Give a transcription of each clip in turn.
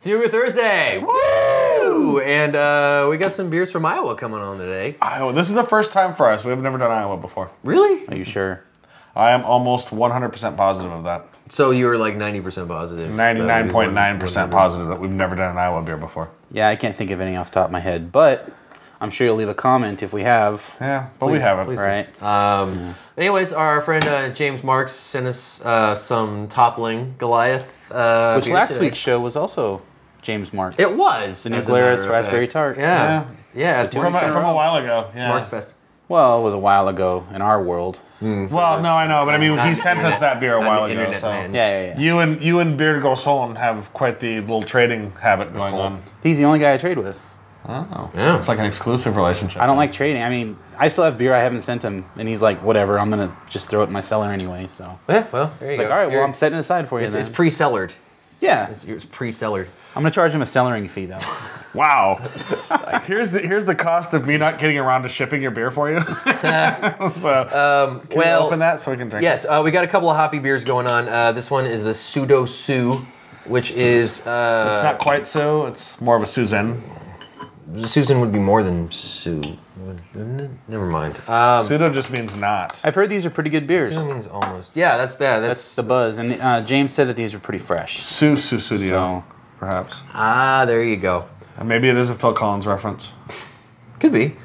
Zero Thursday! Woo! And we got some beers from Iowa coming on today. Iowa. This is the first time for us. We've never done Iowa before. Really? Are you sure? I am almost 100% positive of that. So you were like 90% positive. 99.9% positive that we've never done an Iowa beer before. Yeah, I can't think of any off the top of my head, but I'm sure you'll leave a comment if we have. Yeah, but we haven't. Right. Anyways, our friend James Marks sent us some Toppling Goliath Which beers last today. week's show was also James Marks. It was. The New as a Glarus matter of Raspberry fact. Tart. Yeah. Yeah, it's From a while ago. Yeah. Marks Fest. Well, it was a while ago in our world. Well, no, I know, but I mean, he sent us that beer a while ago. Internet So man. Yeah. you and Beard Go Solon have quite the little trading habit going on. He's the only guy I trade with. Oh, Yeah. it's like an exclusive relationship. I don't like trading. I mean, I still have beer I haven't sent him, and he's like, whatever, I'm going to just throw it in my cellar anyway. So Yeah, well, there you it's go. like, all right, well, I'm setting it aside for you then. It's pre-cellared. Yeah. It's pre-cellared. I'm going to charge him a cellaring fee, though. Wow. Here's the cost of me not getting around to shipping your beer for you. So, can you open that so we can drink? Yes, we got a couple of hoppy beers going on. This one is the PseudoSue, which is... It's not quite Sue. It's more of a Susan. Susan would be more than Sue. Never mind. Pseudo just means not. I've heard these are pretty good beers. Sue means almost. Yeah, that's That's the buzz. And James said that these are pretty fresh. Studio, So- perhaps. there you go. And maybe it is a Phil Collins reference. Could be.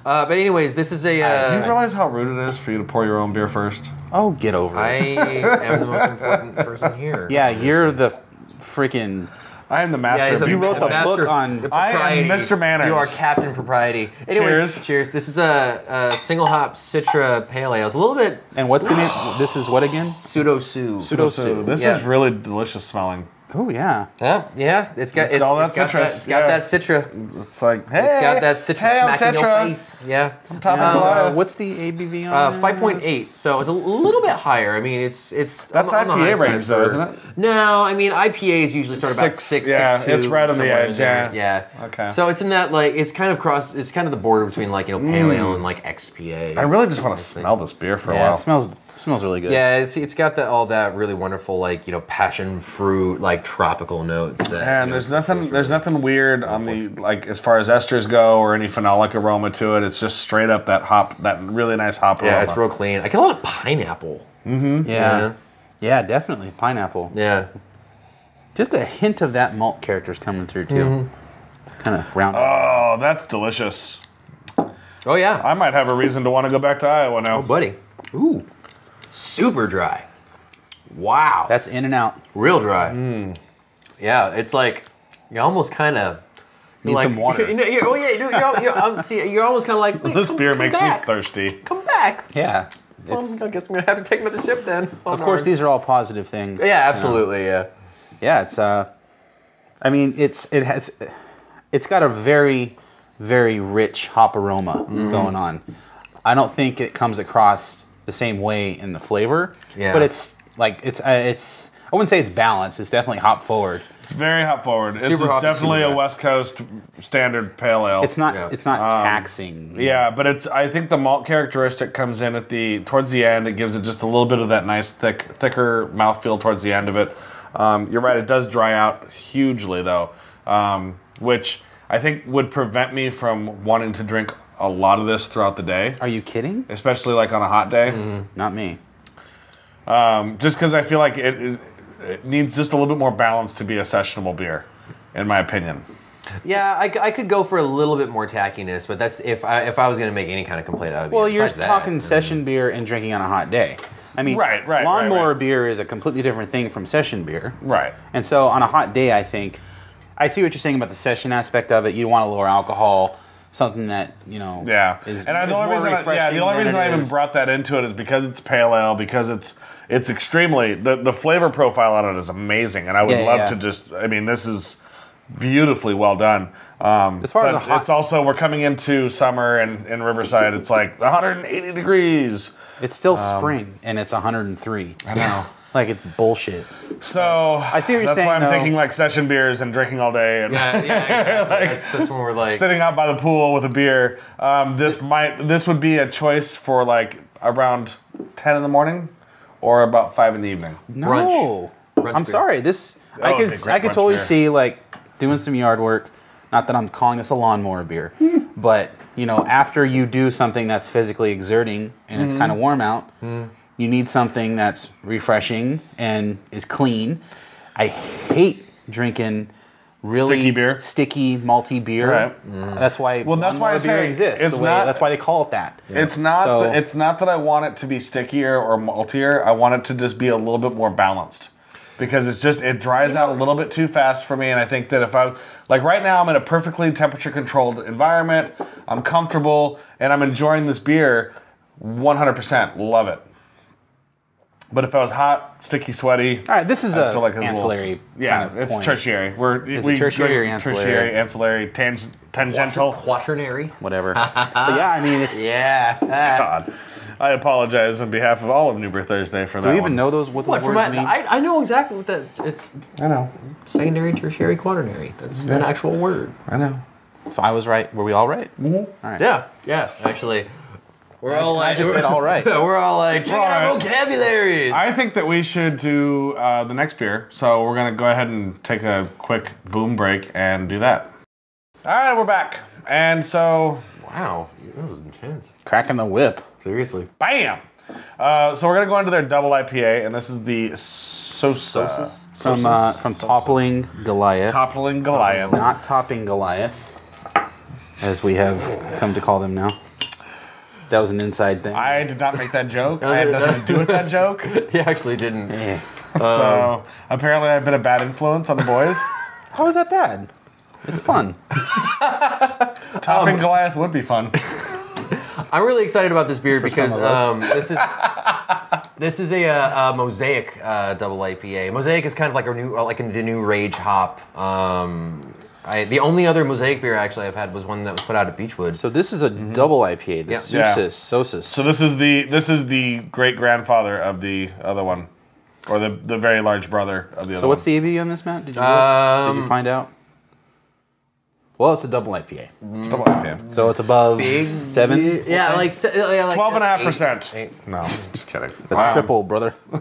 But anyways, this is a... Do you realize how rude it is for you to pour your own beer first? Oh, get over I it. am the most important person here. Yeah, you're the freaking... I am the master. You wrote the book on... I am Mr. Manners. You are Captain Propriety. Anyways, cheers. This is a single hop Citra Pale Ale. It's a little bit And what's the name? This is what again? PseudoSue. PseudoSue. This is really delicious smelling. Oh, yeah. Yeah. It's got all that it's got citrus, It's got yeah. that Citra. It's like, hey, It's got that citrus hey, smacking your Citra. face. Yeah. Toppling Goliath. What's the ABV on 5.8. So it's a little bit higher. I mean, it's That's on the high IPA side range, though, isn't it? No, I mean IPAs usually start about 6, yeah, 6.2, it's right on the somewhere edge, in there. yeah. Yeah. Okay. So it's in that like it's kind of the border between like pale ale and like XPA. I really just want to smell this beer for a Yeah, while. it smells really good. Yeah, it's got all that really wonderful like passion fruit like tropical notes. That, And there's nothing weird on the like as far as esters go or any phenolic aroma to it. It's just straight up that really nice hop aroma. Yeah, it's real clean. I get a lot of pineapple. Yeah. Yeah, definitely. Pineapple. Yeah. Just a hint of that malt character's coming through, too. Kind of round. Oh, that's delicious. Oh yeah. I might have a reason to want to go back to Iowa now. Oh buddy. Ooh. Super dry. Wow. That's in and out. Real dry. Yeah, it's like you almost kind of Need some water. You're almost kind of like wait, This beer come makes back. me thirsty. Come back. Yeah. Well, I guess I'm gonna have to take another sip then. Of course, these are all positive things. Yeah, absolutely. Yeah. Yeah, it's I mean, it's got a very, very rich hop aroma going on. I don't think it comes across the same way in the flavor. Yeah. But it's like I wouldn't say it's balanced. It's definitely hop forward. It's very hop forward. It's Super hoppy, definitely super a West Coast standard pale ale. It's not. Yeah. It's not taxing. Yeah, but I think the malt characteristic comes in towards the end. It gives it just a little bit of that nice thicker mouthfeel towards the end of it. You're right. It does dry out hugely though, which I think would prevent me from wanting to drink a lot of this throughout the day, Are you kidding? especially like on a hot day. Not me. Just because I feel like it needs just a little bit more balance to be a sessionable beer, in my opinion. Yeah, I could go for a little bit more tackiness, but that's if I was gonna make any kind of complaint. That would be Well, you're besides that. talking session beer and drinking on a hot day. I mean, Right, lawnmower right. beer is a completely different thing from session beer. Right. And so on a hot day, I think, I see what you're saying about the session aspect of it. You want a lower alcohol, something that, Yeah, is, and is the only more reason refreshing. the only than reason it I even is- brought that into it is because it's pale ale, because it's extremely the flavor profile on it is amazing, and I would love to just. I mean, this is beautifully well done. As far as but a hot- it's also we're coming into summer and in Riverside, it's like 180 degrees. It's still spring, and it's 103. I know. Like, it's bullshit. So I see what you're that's saying, why I'm though. thinking like session beers and drinking all day and Yeah, exactly. That's when we're like. sitting out by the pool with a beer. This would be a choice for like around 10 in the morning or about 5 in the evening. No. Brunch I'm beer. sorry. This Oh, it'd be I great could brunch totally beer. see like doing some yard work. Not that I'm calling this a lawnmower beer, but you know, after you do something that's physically exerting and it's kind of warm out, you need something that's refreshing and is clean. I hate drinking really sticky malty beer. Right. That's why that's why I say exists. It's not, that's why they call it that. It's not. It's not that I want it to be stickier or maltier. I want it to just be a little bit more balanced. Because it dries out a little bit too fast for me, and I think that if I, like right now I'm in a perfectly temperature-controlled environment, I'm comfortable, and I'm enjoying this beer 100%, love it. But if I was hot, sticky, sweaty... All right, this is I feel like ancillary it's point. Tertiary. Is it tertiary or ancillary? Tertiary, ancillary, tangential. Quaternary? Whatever. But yeah, I mean, it's... Yeah. God. I apologize on behalf of all of Newber Thursday for that. Do you even know what those words mean? I know exactly what that. It's. I know. Secondary, tertiary, quaternary. That's an actual word. I know. So I was right. Were we all right? Mm-hmm. All right. Yeah. Actually, we're all like. I just said all right. We're all like, check out our vocabularies. I think that we should do the next beer. So we're gonna go ahead and take a quick boom break and do that. All right, we're back, and so. Wow, that was intense. Cracking the whip. Seriously. Bam! So we're going to go into their double IPA, and this is the Sosus. From Toppling Goliath. Toppling Goliath. Not Topping Goliath, as we have come to call them now. That was an inside thing. I did not make that joke. I had nothing to do with that joke. He actually didn't. Yeah. So apparently I've been a bad influence on the boys. How is that bad? It's fun. Toppling Goliath would be fun. I'm really excited about this beer because some of this is a Mosaic double IPA. Mosaic is kind of like the new Rage hop. The only other Mosaic beer actually I've had was one that was put out at Beechwood. So this is a double IPA. The Sosus. So this is the great grandfather of the other one, or the very large brother of the other one. So what's the ABV on this, Matt? Did you find out? Well, it's a double IPA. It's double IPA. So it's above 7? Yeah, like 12.5%. No, just kidding. That's triple, brother. All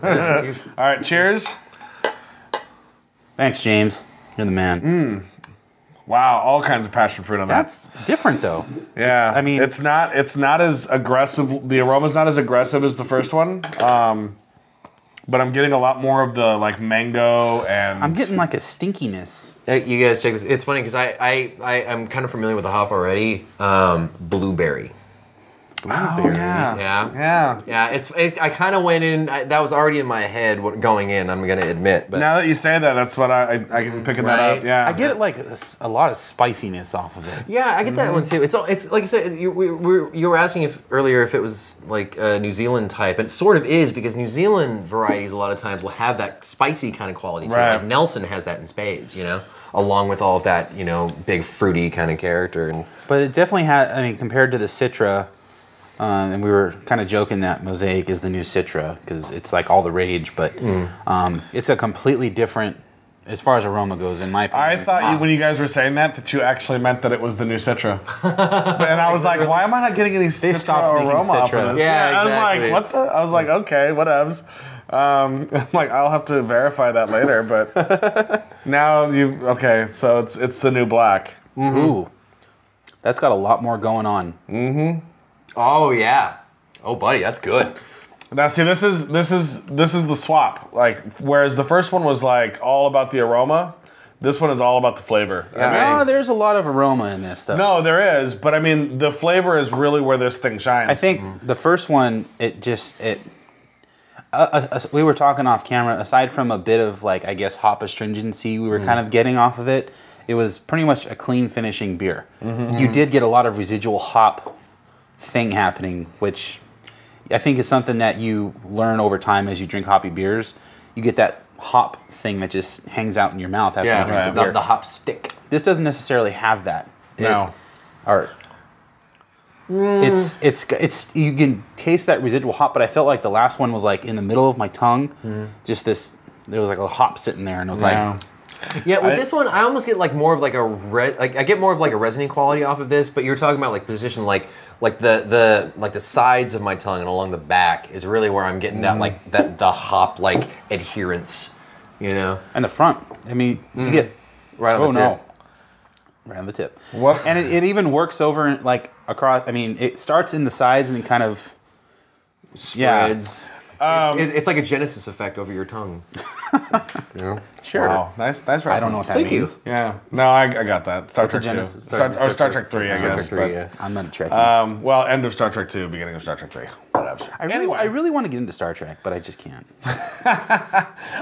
right, cheers. Thanks, James. You're the man. Wow, all kinds of passion fruit on that. That's different, though. Yeah, it's not as aggressive. The aroma's not as aggressive as the first one. But I'm getting a lot more of the like mango and... I'm getting like a stinkiness. You guys check this. It's funny because I'm kind of familiar with the hop already. Blueberry. Blueberry. Yeah. I kind of went in. That was already in my head going in. I'm gonna admit. But now that you say that, that's what I can picking that up. Yeah. I get like a lot of spiciness off of it. Yeah, I get that one too. It's like I said. You were asking earlier if it was like a New Zealand type, and it sort of is because New Zealand varieties a lot of times will have that spicy kind of quality to it. Like Nelson has that in spades, along with all of that, big fruity kind of character. But it definitely had. I mean, compared to the Citra. And we were kind of joking that Mosaic is the new Citra because it's like all the rage, but it's a completely different, as far as aroma goes, in my opinion. I thought when you guys were saying that you actually meant that it was the new Citra. And I was like, why am I not getting any Citra aroma off of this? Yeah, I was like, what the? I was like, okay, whatevs. I'm like, I'll have to verify that later, but now okay, so it's the new black. Ooh, that's got a lot more going on. Oh yeah. Oh buddy, that's good. Now see, this is the swap. Like whereas the first one was like all about the aroma, this one is all about the flavor. Yeah, there's a lot of aroma in this though. No, there is, but I mean the flavor is really where this thing shines. I think the first one, we were talking off camera. Aside from a bit of like I guess hop astringency, we were kind of getting off of it. It was pretty much a clean finishing beer. You did get a lot of residual hop thing happening, which I think is something that you learn over time as you drink hoppy beers. You get that hop thing that just hangs out in your mouth after you drink the beer. The hop stick. This doesn't necessarily have that. No. It's you can taste that residual hop, but I felt like the last one was like in the middle of my tongue. Just there was like a hop sitting there, and it was like. Yeah, with this one, I almost get like more of like I get more of like a resiny quality off of this. But you're talking about like position, like the sides of my tongue and along the back is really where I'm getting that the hop like adherence, And the front, I mean, you get right on the tip. right on the tip. What? And it even works over like across. I mean, it starts in the sides and then kind of spreads. It's like a Genesis effect over your tongue. Sure. Wow, nice reference. I don't know what that Thank means. you. Yeah, no, I got that. Star What's a Trek 2. Genesis? Star Trek 3, I Star guess. Trek 3, yeah. I'm not a Trekkie. Well, end of Star Trek 2, beginning of Star Trek 3. Whatevs. I really want to get into Star Trek, but I just can't.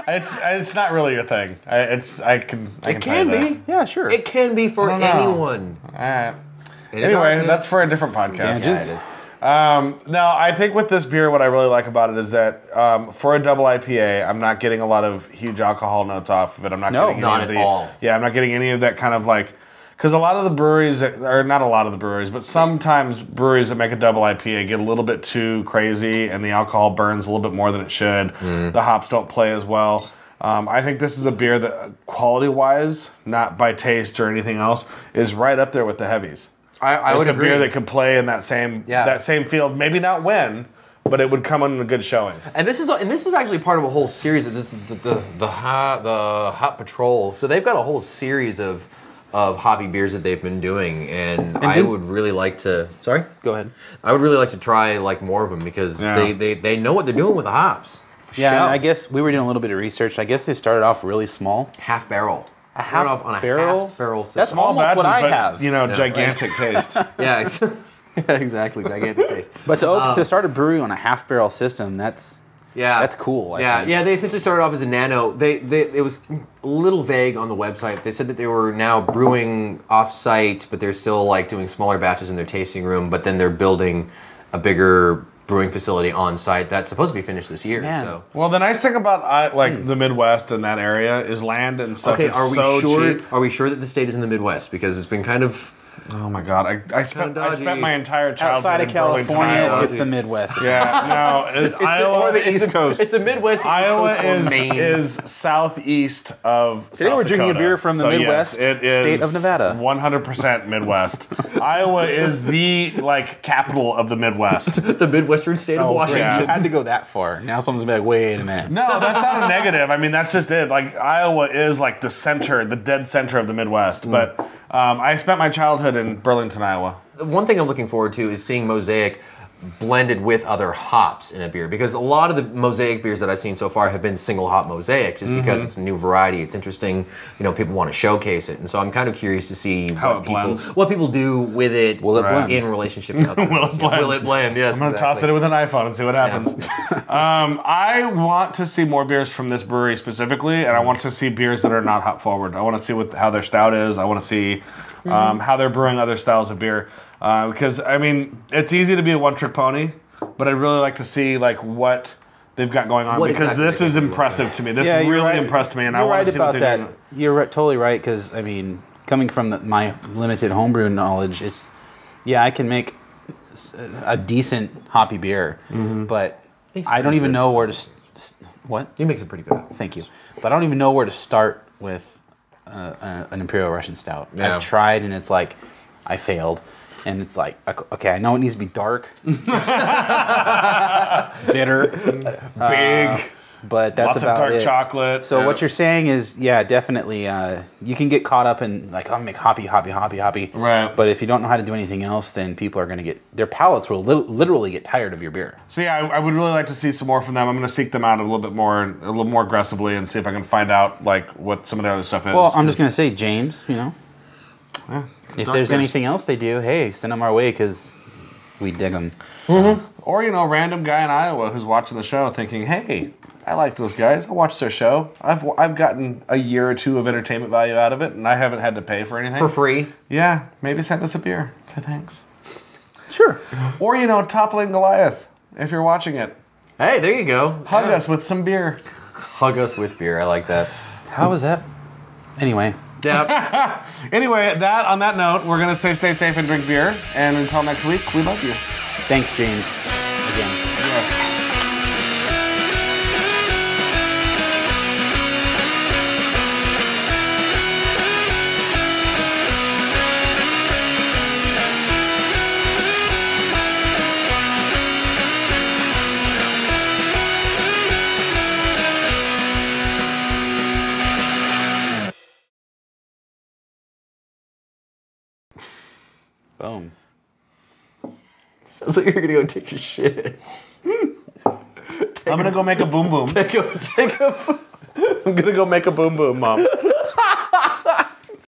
It's not really your thing. I can It tell you can that. be. Yeah, sure. It can be for don't know. anyone. All right. Anyway, that's for a different podcast. Tangents. Yeah, it is. Now, I think with this beer, what I really like about it is that for a double IPA, I'm not getting a lot of huge alcohol notes off of it. I'm not No, getting not any of at all. Yeah, I'm not getting any of that kind of like, because a lot of the breweries, or not a lot of the breweries, but sometimes breweries that make a double IPA get a little bit too crazy, and the alcohol burns a little bit more than it should. The hops don't play as well. I think this is a beer that, quality-wise, not by taste or anything else, is right up there with the heavies. I It's would a agree. beer that could play in that same field. Maybe not win, but it would come in a good showing. And this is actually part of a whole series. This is the Hop Patrol. So they've got a whole series of hoppy beers that they've been doing, and I would really like to. Sorry, Go ahead. I would really like to try like more of them because they know what they're doing with the hops. Yeah, Show. and I guess we were doing a little bit of research. I guess they started off really small. half barrel. A Started half off on a barrel? half barrel system. That's almost what I but, have. you know, gigantic taste. Yeah, yeah, exactly. Gigantic taste. But to start a brewery on a half barrel system, that's cool. I think. They essentially started off as a nano. It was a little vague on the website. They said that they were now brewing off-site, but they're still like doing smaller batches in their tasting room. But then they're building a bigger brewing facility on site that's supposed to be finished this year. Man. So. Well, the nice thing about the Midwest and that area is land and stuff Okay, is are we so sure? cheap. Are we sure that the state is in the Midwest? Because it's been kind of. Oh my God, I spent dodgy. my entire childhood Outside of in Burlington, California, Iowa. it's the Midwest. Yeah, no, Iowa or the East Coast. It's the Midwest. The Iowa East Coast, or Maine. is southeast of Today South we're drinking a Dakota. beer from the So Midwest yes, it is state of Nevada. 100% Midwest. Iowa is the capital of the Midwest. the Midwestern state of Washington. yeah. You had to go that far. Now someone's gonna be like, wait a minute. No, that's not a negative. I mean, that's just it. Like, Iowa is like the center, the dead center of the Midwest. But I spent my childhood in Burlington, Iowa. One thing I'm looking forward to is seeing Mosaic blended with other hops in a beer, because a lot of the Mosaic beers that I've seen so far have been single hop Mosaic, just because it's a new variety, it's interesting, people want to showcase it, and so I'm kind of curious to see what people do with it. Will it blend? In relationship to other Will it blend? Will it blend? Yes, I'm going to toss it with an iPhone and see what happens. Yeah. I want to see more beers from this brewery specifically, and I want to see beers that are not hop forward. I want to see how their stout is. I want to see how they're brewing other styles of beer. Because, I mean, it's easy to be a one-trick pony, but I'd really like to see what they've got going on, because this is impressive to me. This really impressed me, and I want to see what they're doing. You're totally right, because, I mean, coming from my limited homebrew knowledge, I can make a decent hoppy beer, but I don't even know where to... What? He makes it pretty good. Thank you. But I don't even know where to start with an Imperial Russian Stout. Yeah. I've tried, and it's like, I failed. And it's like, okay, I know it needs to be dark, bitter, Big. but that's Lots about of dark it. chocolate. So what you're saying is, definitely, you can get caught up in like, I'm gonna make hoppy. Right. But if you don't know how to do anything else, then people are gonna their palates will literally get tired of your beer. So I would really like to see some more from them. I'm going to seek them out a little more aggressively, and see if I can find out what some of their other stuff is. Well, I'm just gonna say, James, Yeah, if dark there's beers. anything else they do, hey, send them our way, because we dig them. Or random guy in Iowa who's watching the show thinking, hey, I like those guys. I watched their show. I've gotten a year or two of entertainment value out of it, and I haven't had to pay for anything. For free. Yeah, maybe send us a beer. Say thanks. Sure. Or, Toppling Goliath, if you're watching it. Hey, there you go. Hug us with some beer. Hug us with beer. I like that. How was that? Anyway. Yeah. Anyway, on that note, we're going to say stay safe and drink beer. And until next week, we love you. Thanks, James. Again. Yes. Boom. Sounds like you're gonna go take a shit. I'm gonna go make a boom boom. Take a. I'm gonna go make a boom boom, Mom.